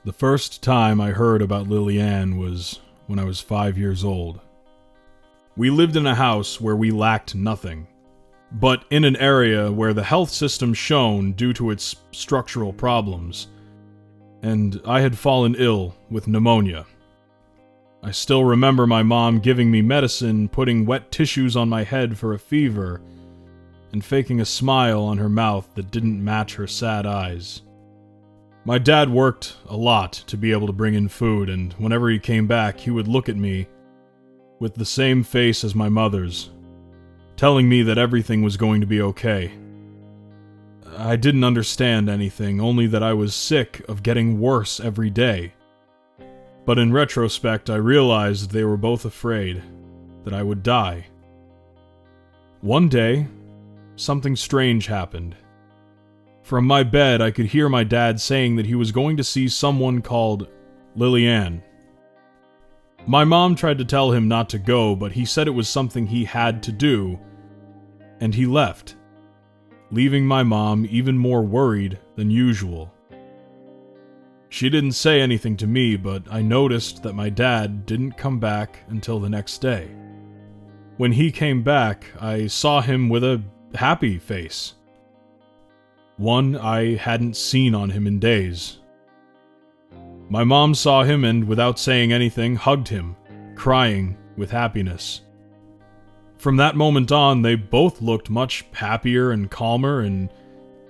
The first time I heard about Lilianne was when I was 5 years old. We lived in a house where we lacked nothing, but in an area where the health system shone due to its structural problems, and I had fallen ill with pneumonia. I still remember my mom giving me medicine, putting wet tissues on my head for a fever, and faking a smile on her mouth that didn't match her sad eyes. My dad worked a lot to be able to bring in food, and whenever he came back, he would look at me with the same face as my mother's, telling me that everything was going to be okay. I didn't understand anything, only that I was sick of getting worse every day. But in retrospect, I realized they were both afraid that I would die. One day, something strange happened. From my bed, I could hear my dad saying that he was going to see someone called Lilianne. My mom tried to tell him not to go, but he said it was something he had to do, and he left, leaving my mom even more worried than usual. She didn't say anything to me, but I noticed that my dad didn't come back until the next day. When he came back, I saw him with a happy face. One I hadn't seen on him in days. My mom saw him and, without saying anything, hugged him, crying with happiness. From that moment on, they both looked much happier and calmer, and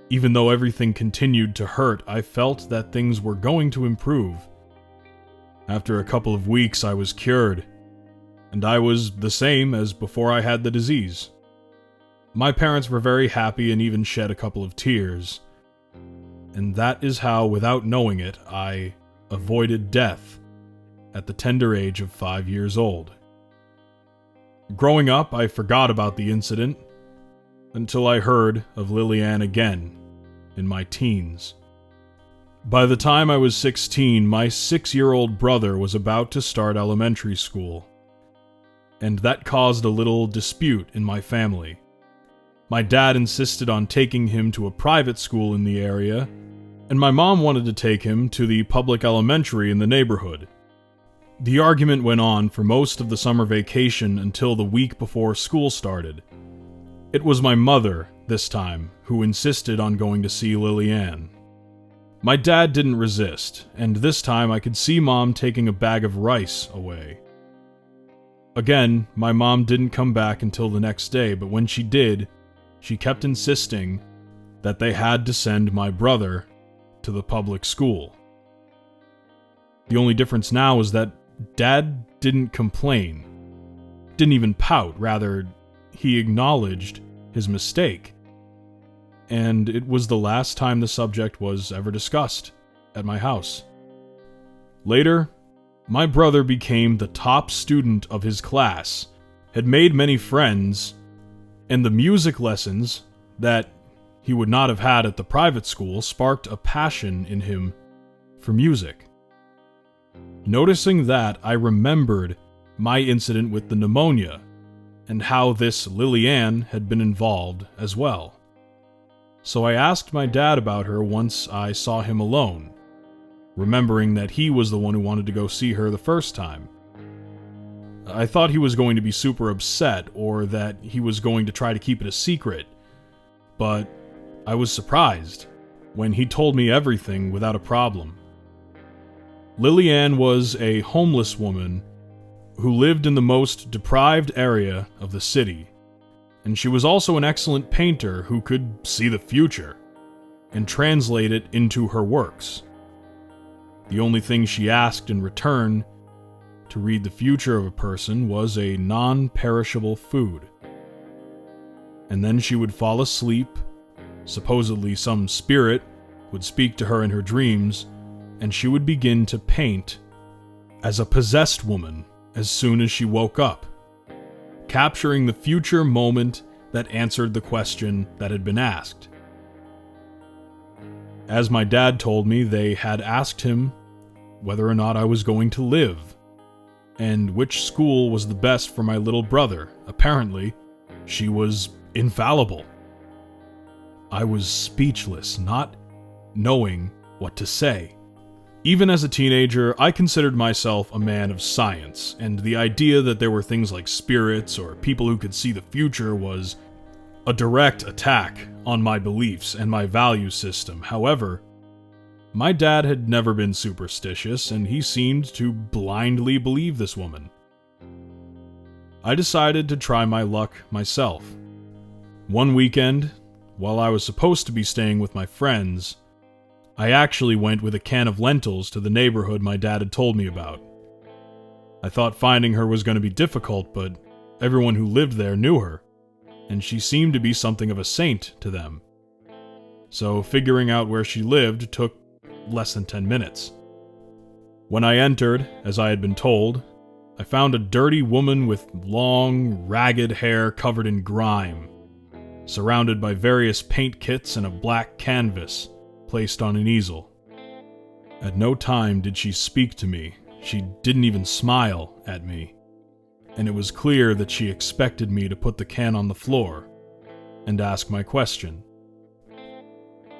even though everything continued to hurt, I felt that things were going to improve. After a couple of weeks, I was cured, and I was the same as before I had the disease. My parents were very happy and even shed a couple of tears. And that is how, without knowing it, I avoided death at the tender age of 5 years old. Growing up, I forgot about the incident until I heard of Lilianne again in my teens. By the time I was 16, my 6-year-old brother was about to start elementary school, and that caused a little dispute in my family. My dad insisted on taking him to a private school in the area, and my mom wanted to take him to the public elementary in the neighborhood. The argument went on for most of the summer vacation until the week before school started. It was my mother, this time, who insisted on going to see Lilianne. My dad didn't resist, and this time I could see Mom taking a bag of rice away. Again, my mom didn't come back until the next day, but when she did, she kept insisting that they had to send my brother to the public school. The only difference now was that Dad didn't complain, didn't even pout, rather, he acknowledged his mistake. And it was the last time the subject was ever discussed at my house. Later, my brother became the top student of his class, had made many friends, and the music lessons that he would not have had at the private school sparked a passion in him for music. Noticing that, I remembered my incident with the pneumonia, and how this Lilianne had been involved as well. So I asked my dad about her once I saw him alone, remembering that he was the one who wanted to go see her the first time. I thought he was going to be super upset, or that he was going to try to keep it a secret, but I was surprised when he told me everything without a problem. Lilianne was a homeless woman who lived in the most deprived area of the city, and she was also an excellent painter who could see the future and translate it into her works. The only thing she asked in return to read the future of a person was a non-perishable food. And then she would fall asleep, supposedly some spirit would speak to her in her dreams, and she would begin to paint as a possessed woman as soon as she woke up, capturing the future moment that answered the question that had been asked. As my dad told me, they had asked him whether or not I was going to live, and which school was the best for my little brother. Apparently, she was infallible. I was speechless, not knowing what to say. Even as a teenager, I considered myself a man of science, and the idea that there were things like spirits or people who could see the future was a direct attack on my beliefs and my value system. However, my dad had never been superstitious, and he seemed to blindly believe this woman. I decided to try my luck myself. One weekend, while I was supposed to be staying with my friends, I actually went with a can of lentils to the neighborhood my dad had told me about. I thought finding her was going to be difficult, but everyone who lived there knew her, and she seemed to be something of a saint to them. So figuring out where she lived took less than 10 minutes. When I entered, as I had been told, I found a dirty woman with long, ragged hair covered in grime, surrounded by various paint kits and a black canvas placed on an easel. At no time did she speak to me. She didn't even smile at me, and it was clear that she expected me to put the can on the floor and ask my question.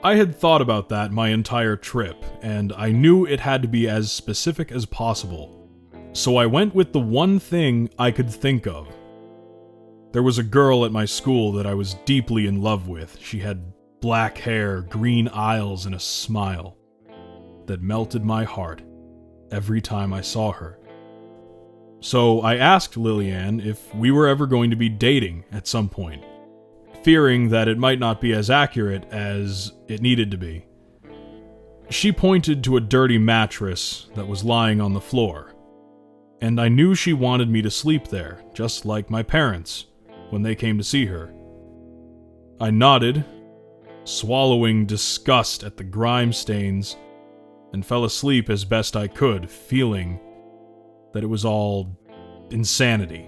I had thought about that my entire trip, and I knew it had to be as specific as possible, so I went with the one thing I could think of. There was a girl at my school that I was deeply in love with. She had black hair, green eyes, and a smile that melted my heart every time I saw her. So I asked Lilianne if we were ever going to be dating at some point, fearing that it might not be as accurate as it needed to be. She pointed to a dirty mattress that was lying on the floor, and I knew she wanted me to sleep there, just like my parents when they came to see her. I nodded, swallowing disgust at the grime stains, and fell asleep as best I could, feeling that it was all insanity.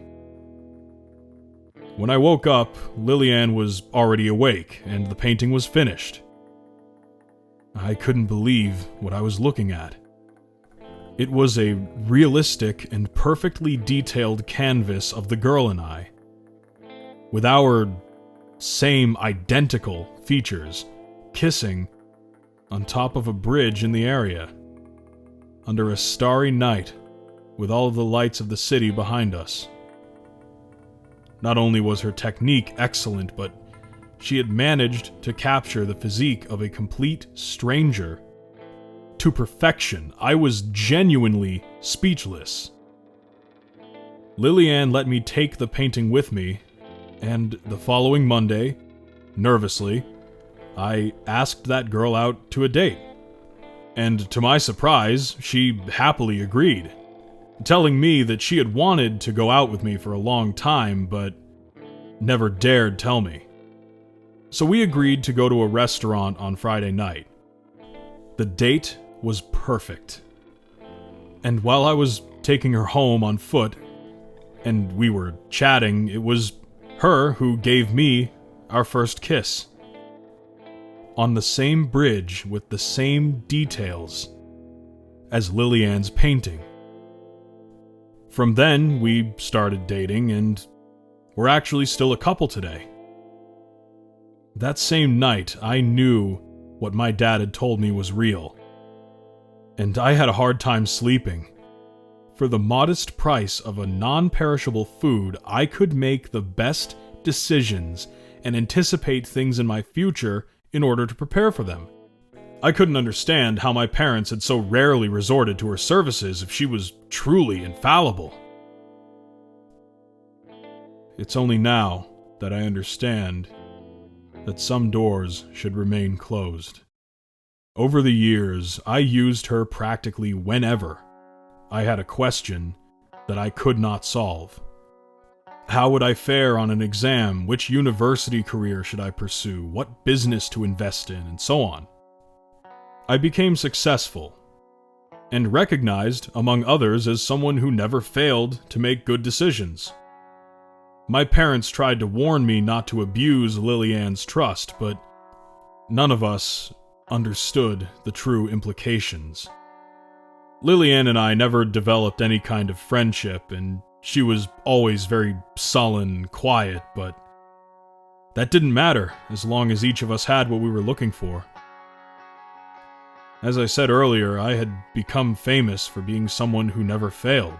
When I woke up, Lilianne was already awake, and the painting was finished. I couldn't believe what I was looking at. It was a realistic and perfectly detailed canvas of the girl and I, with our same identical features, kissing on top of a bridge in the area, under a starry night, with all of the lights of the city behind us. Not only was her technique excellent, but she had managed to capture the physique of a complete stranger to perfection. I was genuinely speechless. Lilianne let me take the painting with me, and the following Monday, nervously, I asked that girl out to a date. And to my surprise, she happily agreed, telling me that she had wanted to go out with me for a long time, but never dared tell me. So we agreed to go to a restaurant on Friday night. The date was perfect. And while I was taking her home on foot, and we were chatting, it was her who gave me our first kiss. On the same bridge with the same details as Lilianne's painting. From then, we started dating, and we're actually still a couple today. That same night, I knew what my dad had told me was real, and I had a hard time sleeping. For the modest price of a non-perishable food, I could make the best decisions and anticipate things in my future in order to prepare for them. I couldn't understand how my parents had so rarely resorted to her services if she was truly infallible. It's only now that I understand that some doors should remain closed. Over the years, I used her practically whenever I had a question that I could not solve. How would I fare on an exam? Which university career should I pursue? What business to invest in? And so on. I became successful, and recognized, among others, as someone who never failed to make good decisions. My parents tried to warn me not to abuse Lilianne's trust, but none of us understood the true implications. Lilianne and I never developed any kind of friendship, and she was always very sullen and quiet, but that didn't matter as long as each of us had what we were looking for. As I said earlier, I had become famous for being someone who never failed,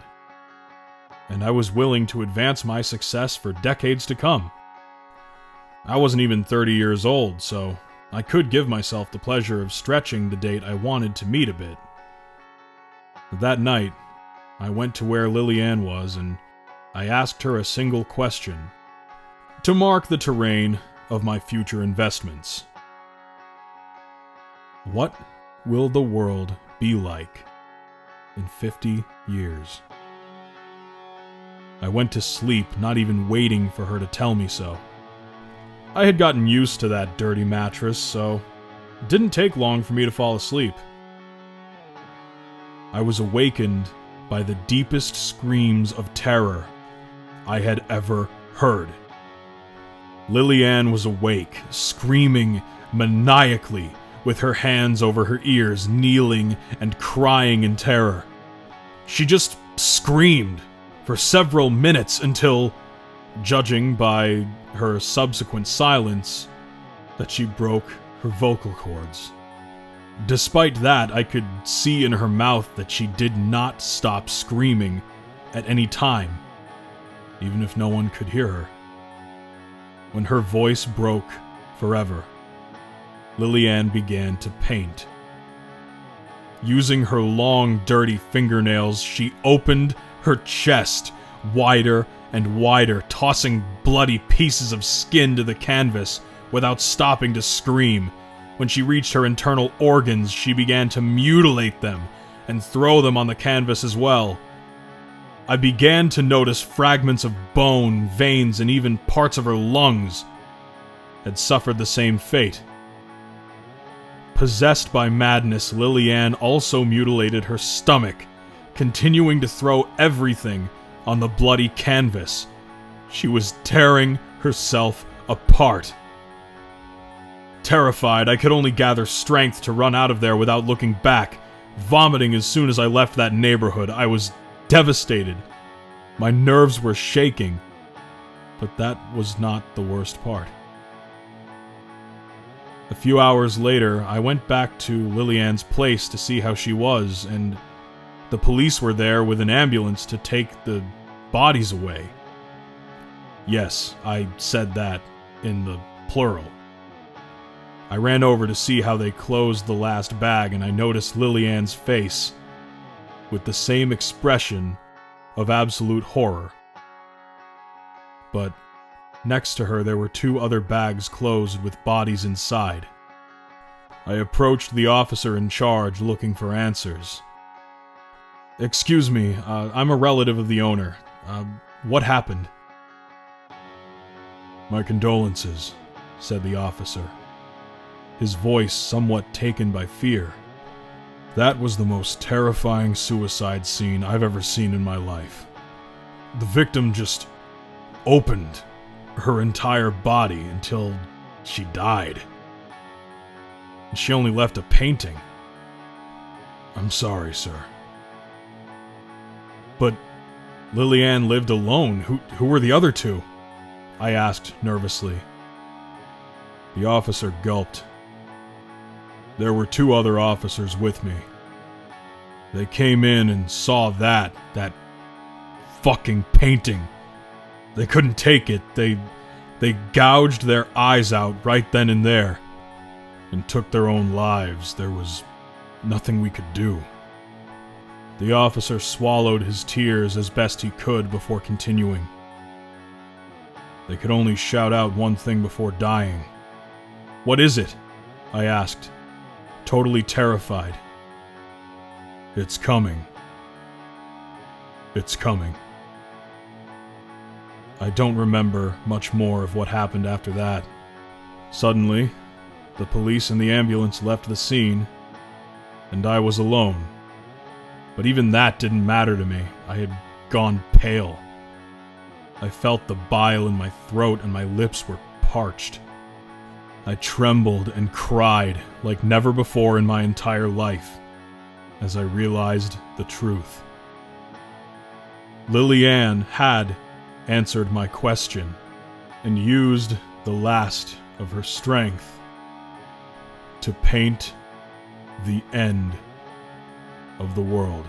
and I was willing to advance my success for decades to come. I wasn't even 30 years old, so I could give myself the pleasure of stretching the date I wanted to meet a bit. That night, I went to where Lilianne was, and I asked her a single question to mark the terrain of my future investments. What will the world be like in 50 years? I went to sleep, not even waiting for her to tell me so. I had gotten used to that dirty mattress, so it didn't take long for me to fall asleep. I was awakened by the deepest screams of terror I had ever heard. Lilianne was awake, screaming maniacally, with her hands over her ears, kneeling and crying in terror. She just screamed for several minutes until, judging by her subsequent silence, that she broke her vocal cords. Despite that, I could see in her mouth that she did not stop screaming at any time, even if no one could hear her. When her voice broke forever, Lilianne began to paint. Using her long, dirty fingernails, she opened her chest wider and wider, tossing bloody pieces of skin to the canvas without stopping to scream. When she reached her internal organs, she began to mutilate them and throw them on the canvas as well. I began to notice fragments of bone, veins, and even parts of her lungs had suffered the same fate. Possessed by madness, Lilianne also mutilated her stomach, continuing to throw everything on the bloody canvas. She was tearing herself apart. Terrified, I could only gather strength to run out of there without looking back, vomiting as soon as I left that neighborhood. I was devastated. My nerves were shaking, but that was not the worst part. A few hours later, I went back to Lilianne's place to see how she was, and the police were there with an ambulance to take the bodies away. Yes, I said that in the plural. I ran over to see how they closed the last bag, and I noticed Lilianne's face with the same expression of absolute horror. But next to her, there were two other bags closed with bodies inside. I approached the officer in charge, looking for answers. "Excuse me, I'm a relative of the owner. What happened?" "My condolences," said the officer, his voice somewhat taken by fear. "That was the most terrifying suicide scene I've ever seen in my life. The victim just opened her entire body until she died. And she only left a painting. I'm sorry, sir." "But Lilianne lived alone. Who were the other two?" I asked nervously. The officer gulped. "There were two other officers with me. They came in and saw that fucking painting. They couldn't take it. They gouged their eyes out right then and there, and took their own lives. There was nothing we could do." The officer swallowed his tears as best he could before continuing. "They could only shout out one thing before dying." "What is it?" I asked, totally terrified. "It's coming. It's coming." I don't remember much more of what happened after that. Suddenly, the police and the ambulance left the scene, and I was alone. But even that didn't matter to me. I had gone pale. I felt the bile in my throat and my lips were parched. I trembled and cried like never before in my entire life as I realized the truth. Lilianne had answered my question and used the last of her strength to paint the end of the world.